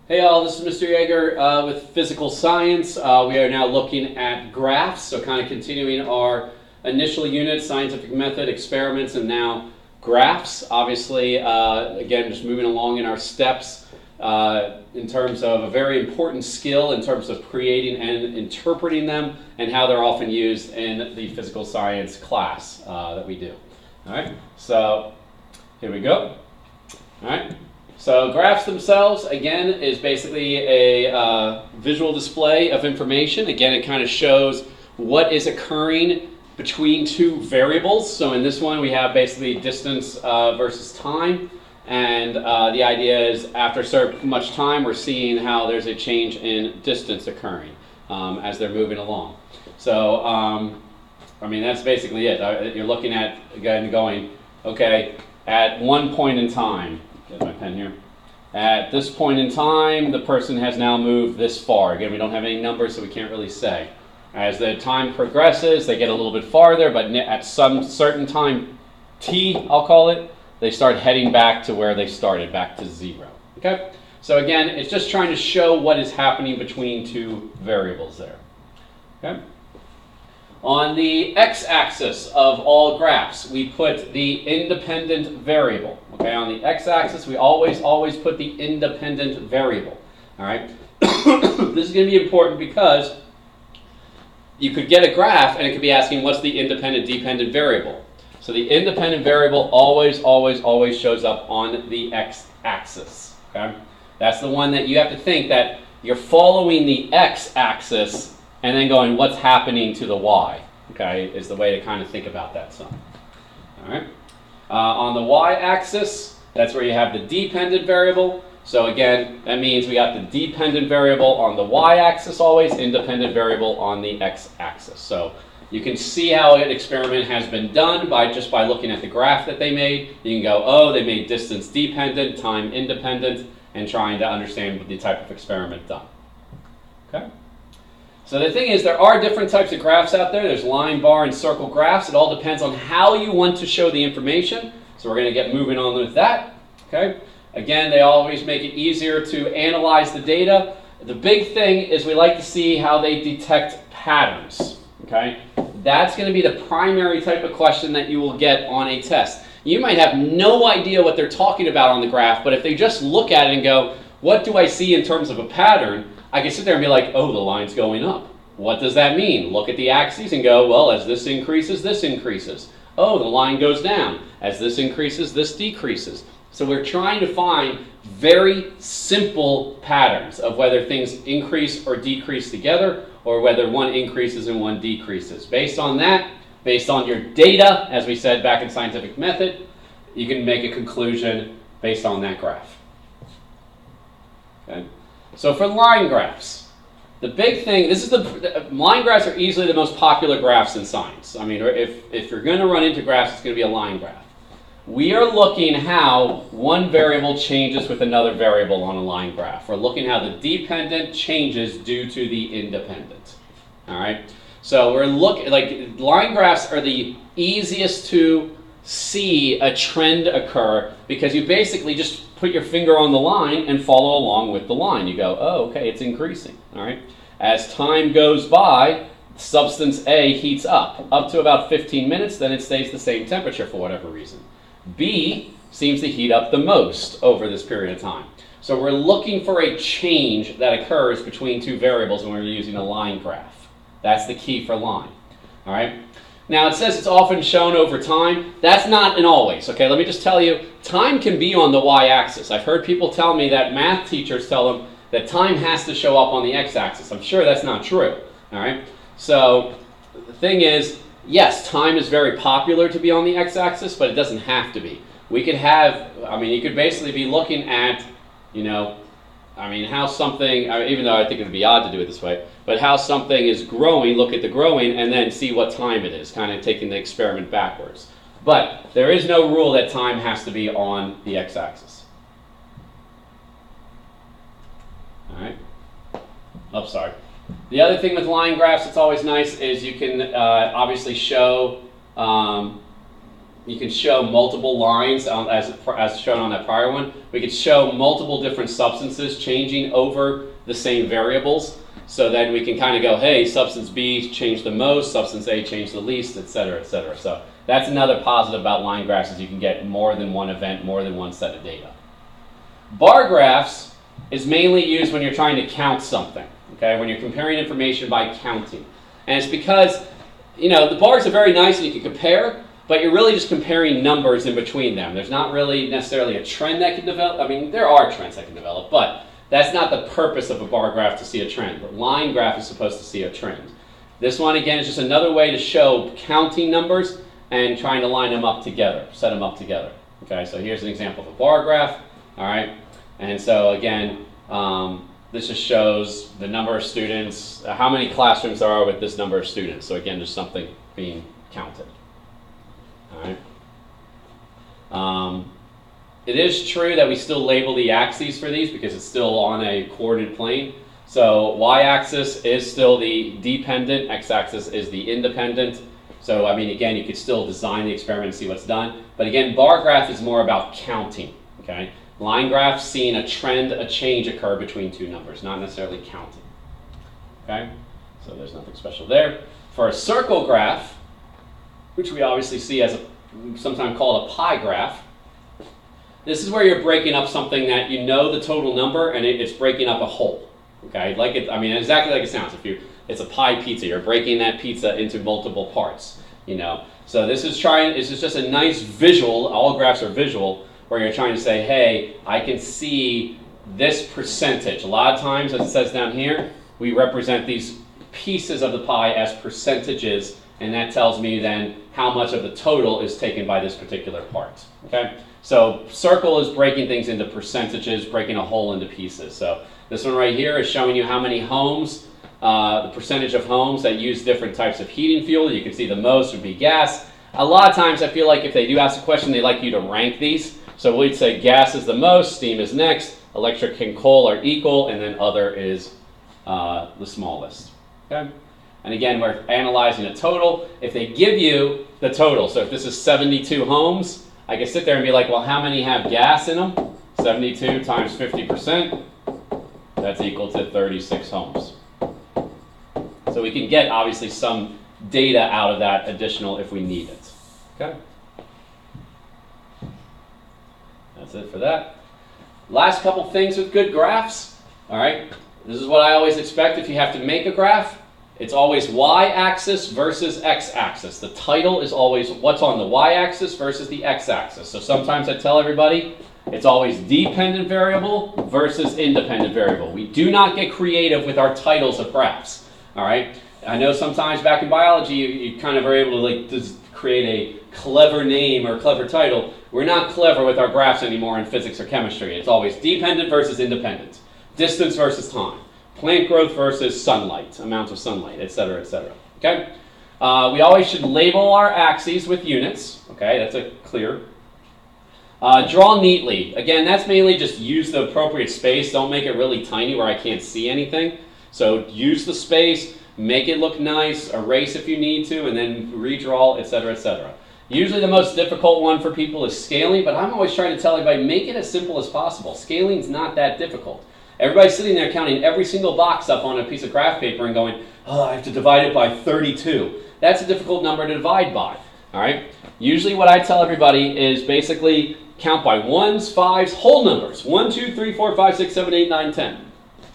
Hey all, this is Mr. Yeager with Physical Science. We are now looking at graphs, so kind of continuing our initial units, scientific method, experiments, and now graphs. Obviously, again, just moving along in our steps in terms of a very important skill in terms of creating and interpreting them and how they're often used in the physical science class that we do. All right, so here we go. All right. So graphs themselves, again, is basically a visual display of information. Again, it kind of shows what is occurring between two variables. So in this one, we have basically distance versus time. And the idea is after so much time, we're seeing how there's a change in distance occurring as they're moving along. So, I mean, that's basically it. You're looking at, again, going, okay, at one point in time, get my pen here. At this point in time, the person has now moved this far. Again, we don't have any numbers, so we can't really say. As the time progresses, they get a little bit farther, but at some certain time, t, I'll call it, they start heading back to where they started, back to 0. Okay? So again, it's just trying to show what is happening between two variables there. Okay? On the x-axis of all graphs, we put the independent variable. Okay, on the x-axis, we always put the independent variable. All right, this is going to be important because you could get a graph and it could be asking what's the independent dependent variable. So the independent variable always shows up on the x-axis. Okay, that's the one that you have to think that you're following the x-axis and then going, what's happening to the y? Okay, is the way to kind of think about that some. All right. On the y-axis, that's where you have the dependent variable. So again, that means we got the dependent variable on the y-axis always, independent variable on the x-axis. So you can see how an experiment has been done just by looking at the graph that they made. You can go, oh, they made distance dependent, time independent, and trying to understand the type of experiment done. Okay. So the thing is, there are different types of graphs out there. There's line, bar, and circle graphs. It all depends on how you want to show the information. So we're going to get moving on with that. Okay. Again, they always make it easier to analyze the data. The big thing is we like to see how they detect patterns. Okay. That's going to be the primary type of question that you will get on a test. You might have no idea what they're talking about on the graph, but if they just look at it and go, what do I see in terms of a pattern? I can sit there and be like, oh, the line's going up. What does that mean? Look at the axes and go, well, as this increases, this increases. Oh, the line goes down. As this increases, this decreases. So we're trying to find very simple patterns of whether things increase or decrease together, or whether one increases and one decreases. Based on that, based on your data, as we said back in scientific method, you can make a conclusion based on that graph. Okay. So for line graphs, the big thing, line graphs are easily the most popular graphs in science. I mean, if you're going to run into graphs, it's going to be a line graph. We are looking how one variable changes with another variable on a line graph. We're looking how the dependent changes due to the independent. All right? So we're looking, like, line graphs are the easiest to see a trend occur because you basically just put your finger on the line and follow along with the line. You go, oh, okay, it's increasing. All right. As time goes by, substance A heats up to about 15 minutes, then it stays the same temperature for whatever reason. B seems to heat up the most over this period of time. So we're looking for a change that occurs between two variables when we're using a line graph. That's the key for line. All right. Now, it says it's often shown over time. That's not an always, okay? Let me just tell you, time can be on the y-axis. I've heard people tell me that math teachers tell them that time has to show up on the x-axis. I'm sure that's not true, all right? So the thing is, yes, time is very popular to be on the x-axis, but it doesn't have to be. We could have, I mean, you could basically be looking at, you know, I mean, how something, even though I think it would be odd to do it this way, but how something is growing, look at the growing, and then see what time it is, kind of taking the experiment backwards. But there is no rule that time has to be on the x-axis. All right. Oh, sorry. The other thing with line graphs that's always nice is you can obviously show you can show multiple lines as shown on that prior one. We could show multiple different substances changing over the same variables. So then we can kind of go, hey, substance B changed the most, substance A changed the least, et cetera, et cetera. So that's another positive about line graphs is you can get more than one event, more than one set of data. Bar graphs is mainly used when you're trying to count something, okay? When you're comparing information by counting. And it's because, you know, the bars are very nice and you can compare, but you're really just comparing numbers in between them. There's not really necessarily a trend that can develop. I mean, there are trends that can develop, but that's not the purpose of a bar graph to see a trend. The line graph is supposed to see a trend. This one, again, is just another way to show counting numbers and trying to line them up together, set them up together. Okay, so here's an example of a bar graph, all right? And so, again, this just shows the number of students, how many classrooms there are with this number of students. So, again, just something being counted, all right? It is true that we still label the axes for these because it's still on a coordinate plane. So y-axis is still the dependent, x-axis is the independent. So I mean, again, you could still design the experiment and see what's done. But again, bar graph is more about counting, okay? Line graph, seeing a trend, a change occur between two numbers, not necessarily counting, okay? So there's nothing special there. For a circle graph, which we obviously see as sometimes called a pie graph, this is where you're breaking up something that you know the total number and it's breaking up a whole. Okay, like it, I mean, exactly like it sounds. It's a pie pizza, you're breaking that pizza into multiple parts, you know. So this is just a nice visual, all graphs are visual, where you're trying to say, hey, I can see this percentage. A lot of times, as it says down here, we represent these pieces of the pie as percentages, and that tells me then how much of the total is taken by this particular part, okay? So circle is breaking things into percentages, breaking a whole into pieces. So this one right here is showing you how many homes, the percentage of homes that use different types of heating fuel. You can see the most would be gas. A lot of times I feel like if they do ask a question, they like you to rank these. So we'd say gas is the most, steam is next, electric and coal are equal, and then other is the smallest. Okay? And again, we're analyzing a total. If they give you the total, so if this is 72 homes, I can sit there and be like, well, how many have gas in them? 72 times 50%, that's equal to 36 homes. So we can get, obviously, some data out of that additional if we need it. Okay? That's it for that. Last couple things with good graphs. All right? This is what I always expect if you have to make a graph. It's always y-axis versus x-axis. The title is always what's on the y-axis versus the x-axis. So sometimes I tell everybody it's always dependent variable versus independent variable. We do not get creative with our titles of graphs. All right? I know sometimes back in biology you kind of are able to like just create a clever name or a clever title. We're not clever with our graphs anymore in physics or chemistry. It's always dependent versus independent. Distance versus time. Plant growth versus sunlight, amount of sunlight, et cetera, et cetera. Okay? We always should label our axes with units. Okay, that's a clear. Draw neatly. Again, that's mainly just use the appropriate space. Don't make it really tiny where I can't see anything. So use the space, make it look nice, erase if you need to, and then redraw, et cetera, et cetera. Usually the most difficult one for people is scaling, but I'm always trying to tell everybody, make it as simple as possible. Scaling's not that difficult. Everybody's sitting there counting every single box up on a piece of graph paper and going, oh, I have to divide it by 32. That's a difficult number to divide by, all right? Usually what I tell everybody is basically count by ones, fives, whole numbers. 1, 2, 3, 4, 5, 6, 7, 8, 9, 10.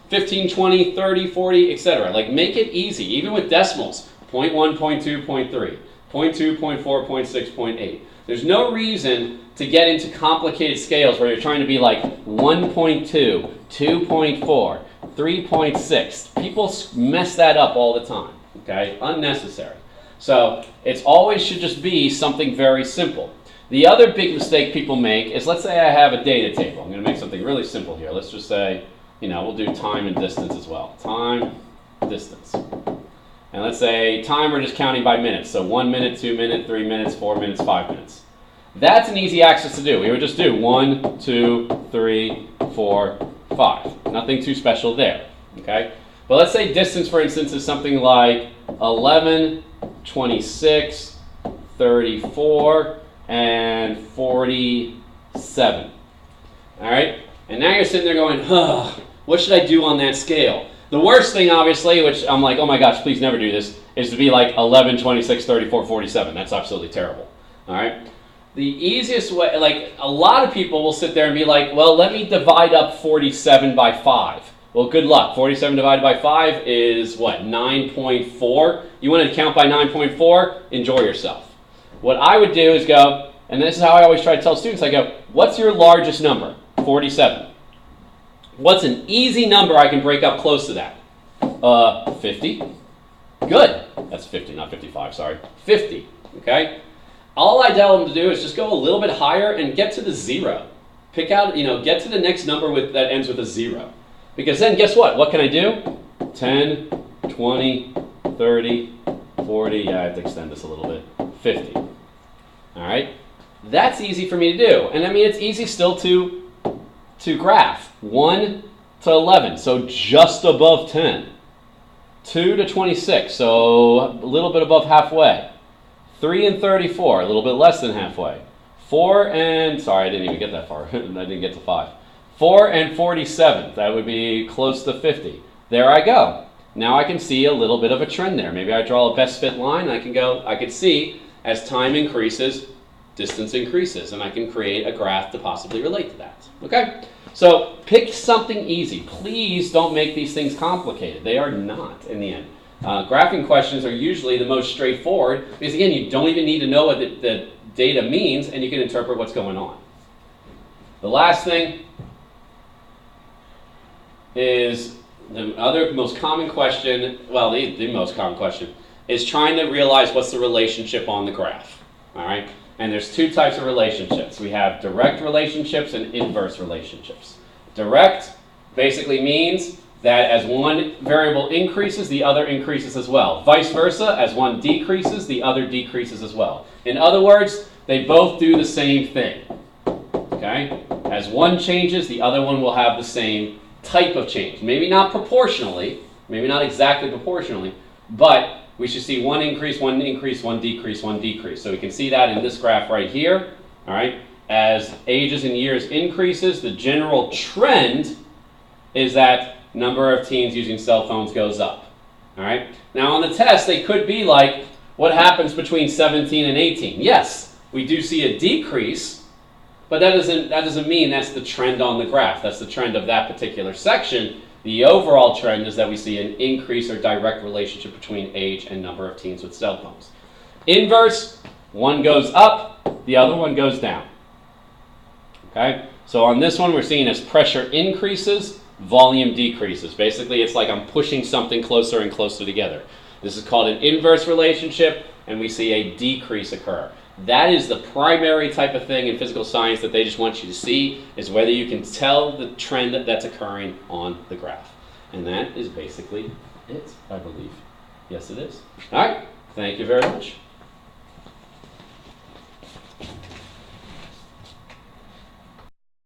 15, 20, 30, 40, etc. Like make it easy, even with decimals. 0.1, 0.2, 0.3, 0.2, 0.4, 0.6, 0.8. There's no reason to get into complicated scales where you're trying to be like 1.2, 2.4, 3.6. People mess that up all the time, okay? Unnecessary. So it's always should just be something very simple. The other big mistake people make is, let's say I have a data table. I'm going to make something really simple here. Let's just say, you know, we'll do time and distance as well. Time, distance. And let's say time we're just counting by minutes. So 1 minute, 2 minutes, 3 minutes, 4 minutes, 5 minutes. That's an easy axis to do. We would just do 1, 2, 3, 4, 5. Nothing too special there, okay? But let's say distance, for instance, is something like 11, 26, 34, and 47. All right? And now you're sitting there going, what should I do on that scale? The worst thing, obviously, which I'm like, oh my gosh, please never do this, is to be like 11, 26, 34, 47. That's absolutely terrible. All right? The easiest way, like a lot of people will sit there and be like, well, let me divide up 47 by 5. Well, good luck. 47 divided by 5 is what, 9.4? You want to count by 9.4? Enjoy yourself. What I would do is go, and this is how I always try to tell students, I go, what's your largest number? 47. What's an easy number I can break up close to that? 50. Good. That's 50, not 55, sorry. 50, okay? All I tell them to do is just go a little bit higher and get to the 0. Pick out, get to the next number that ends with a 0. Because then guess what? What can I do? 10, 20, 30, 40, yeah, I have to extend this a little bit, 50. All right? That's easy for me to do. And I mean, it's easy still to graph. 1 to 11, so just above 10. 2 to 26, so a little bit above halfway. 3 and 34, a little bit less than halfway. 4 and, sorry, I didn't even get that far. I didn't get to 5. 4 and 47, that would be close to 50. There I go. Now I can see a little bit of a trend there. Maybe I draw a best fit line, and I can see as time increases, distance increases, and I can create a graph to possibly relate to that. Okay? So pick something easy. Please don't make these things complicated. They are not in the end. Graphing questions are usually the most straightforward because, again, you don't even need to know what the data means, and you can interpret what's going on. The last thing is the other most common question, well, the most common question, is trying to realize what's the relationship on the graph. All right? And there's two types of relationships. We have direct relationships and inverse relationships. Direct basically means that as one variable increases, the other increases as well. Vice versa, as one decreases, the other decreases as well. In other words, they both do the same thing. Okay? As one changes, the other one will have the same type of change. Maybe not proportionally, maybe not exactly proportionally, but we should see one increase, one increase, one decrease, one decrease. So we can see that in this graph right here. All right? As ages and years increases, the general trend is that number of teens using cell phones goes up. All right? Now on the test, they could be like, what happens between 17 and 18? Yes, we do see a decrease, but that doesn't mean that's the trend on the graph. That's the trend of that particular section. The overall trend is that we see an increase or direct relationship between age and number of teens with cell phones. Inverse, one goes up, the other one goes down. Okay? So on this one, we're seeing as pressure increases, volume decreases. Basically, it's like I'm pushing something closer and closer together. This is called an inverse relationship, and we see a decrease occur. That is the primary type of thing in physical science that they just want you to see, is whether you can tell the trend that's occurring on the graph. And that is basically it, I believe. Yes, it is. All right. Thank you very much.